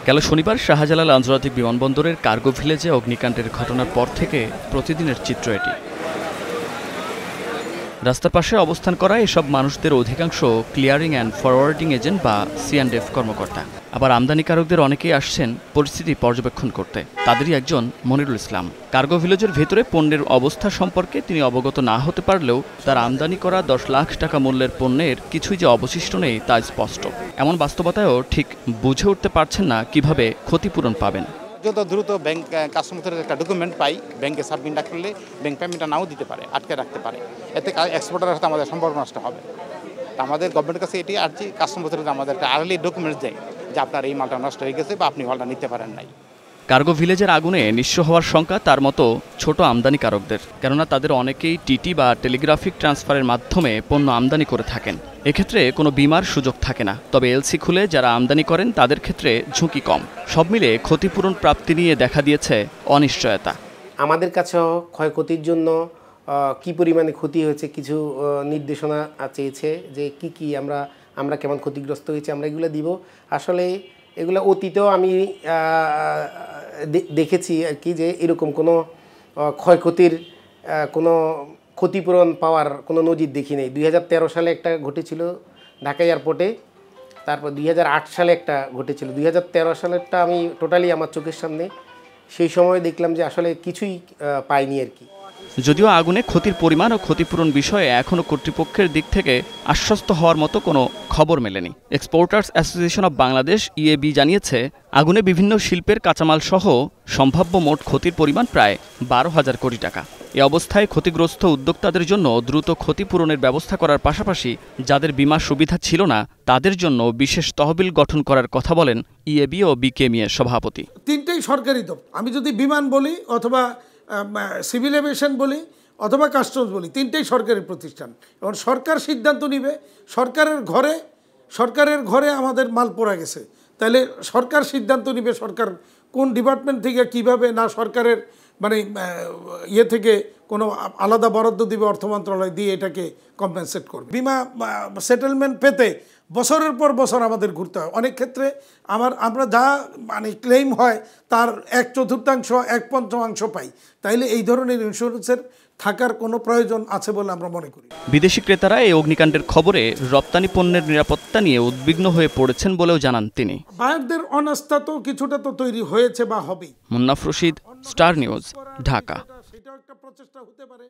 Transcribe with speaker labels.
Speaker 1: গেল শনিবার শাহজালাল আন্তর্জাতিক বিমানবন্দরের কার্গো ভিলেজে অগ্নিকাণ্ডের ঘটনার পর থেকে প্রতিদিনের চিত্র এটি। রাস্তার পাশে অবস্থান করা এসব মানুষদের অধিকাংশ ক্লিয়ারিং অ্যান্ড ফরওয়ার্ডিং এজেন্ট বা C&F কর্মকর্তা। আবার আমদানিকারকদের অনেকেই আসছেন পরিস্থিতি পর্যবেক্ষণ করতে। তাদেরই একজন মনিরুল ইসলাম। কার্গো ভিলেজের ভেতরে পণ্যের অবস্থা সম্পর্কে তিনি অবগত না হতে পারলেও তার আমদানি করা 10 লাখ টাকা মূল্যের পণ্যের কিছুই যে অবশিষ্ট নেই তা স্পষ্ট। এমন বাস্তবতায়ও ঠিক বুঝে উঠতে পারছেন না কিভাবে ক্ষতিপূরণ পাবেন।
Speaker 2: যত দ্রুত ব্যাংক কাস্টমারের একটা ডকুমেন্ট পাই, ব্যাংকে সাবমিট না করলে ব্যাংক পেমেন্টটা নাও দিতে পারে, আটকে রাখতে পারে। এতে এক্সপোর্টারের সাথে আমাদের সম্পর্ক নষ্ট হবে। আমাদের গভর্নমেন্টের কাছে এটি আর্জি, কাস্টমারদের আমাদের একটা আর্লি ডকুমেন্টস দেয় যে আপনার এই মালটা নষ্ট হয়ে গেছে বা আপনি মালটা নিতে পারেন নাই।
Speaker 1: কার্গো ভিলেজের আগুনে নিঃস্ব হওয়ার শঙ্কা তার মতো ছোট আমদানিকারকদের, কেননা তাদের অনেকেই টিটি বা টেলিগ্রাফিক ট্রান্সফারের মাধ্যমে পণ্য আমদানি করে থাকেন। এক্ষেত্রে কোনো বীমার সুযোগ থাকে না, তবে এলসি খুলে যারা আমদানি করেন তাদের ক্ষেত্রে ঝুঁকি কম। সব মিলে ক্ষতিপূরণ প্রাপ্তি নিয়ে দেখা দিয়েছে অনিশ্চয়তা।
Speaker 3: আমাদের কাছেও ক্ষয়ক্ষতির জন্য কি পরিমাণে ক্ষতি হয়েছে কিছু নির্দেশনা চেয়েছে, যে কি আমরা কেমন ক্ষতিগ্রস্ত হয়েছে আমরা এগুলো দিব। আসলে এগুলো অতীতেও আমি দেখেছি আর কি, যে এরকম কোনো ক্ষয়ক্ষতির কোনো ক্ষতিপূরণ পাওয়ার কোনো নজির দেখি নেই। 2013 সালে একটা ঘটেছিল ঢাকা এয়ারপোর্টে, তারপর 2008 সালে একটা ঘটেছিল। 2013 সালেরটা আমি টোটালি আমার চোখের সামনে, সেই সময় দেখলাম যে আসলে কিছুই পাইনি আর কি।
Speaker 1: যদিও আগুনে ক্ষতির পরিমাণ ও ক্ষতিপূরণ বিষয়ে এখনও কর্তৃপক্ষের দিক থেকে আশ্বস্ত হওয়ার মতো কোনো খবর মেলেনি। Exporters association of Bangladesh EAB জানিয়েছে, আগুনে বিভিন্ন শিল্পের কাঁচামাল সহ সম্ভাব্য মোট ক্ষতির পরিমাণ প্রায় 12,000 কোটি টাকা। এ অবস্থায় ক্ষতিগ্রস্ত উদ্যোক্তাদের জন্য দ্রুত ক্ষতিপূরণের ব্যবস্থা করার পাশাপাশি যাদের বীমা সুবিধা ছিল না তাদের জন্য বিশেষ তহবিল গঠন করার কথা বলেন EAB ও BKME এর সভাপতি।
Speaker 4: তিনটেই সরকারি দপ্তর, আমি যদি বিমান বলি অথবা সিভিল এভিয়েশন বলি অথবা কাস্টমস বলি, তিনটেই সরকারি প্রতিষ্ঠান। এবং সরকার সিদ্ধান্ত নিবে। সরকারের ঘরে আমাদের মাল পড়া গেছে, তাহলে সরকার সিদ্ধান্ত নিবে সরকার কোন ডিপার্টমেন্ট থেকে কিভাবে, না সরকারের মানে ইয়ে থেকে কোনো আলাদা বরাদ্দ দিবে, অর্থ মন্ত্রণালয় দিয়ে এটাকে কম্পেনসেট করবে। বিমা সেটেলমেন্ট পেতে বছরের পর বছর আমাদের ঘুরতে হয়। অনেক ক্ষেত্রে আমরা যা মানে ক্লেম হয় তার 1/4, 1/5 পাই। তাইলে এই ধরনের ইন্স্যুরেন্সের থাকার কোনো প্রয়োজন আছে বলে আমরা মনে করি।
Speaker 1: বিদেশি ক্রেতারা এই অগ্নিকাণ্ডের খবরে রপ্তানি পণ্যের নিরাপত্তা নিয়ে উদ্বিগ্ন হয়ে পড়েছেন বলেও জানান তিনি।
Speaker 4: বায়ারদের অনাস্থা তো কিছুটা তো তৈরি হয়েছে বা হবেই।
Speaker 1: Munnaf Rashid, star news, Dhaka.
Speaker 4: সেটাও একটা প্রচেষ্টা হতে পারে।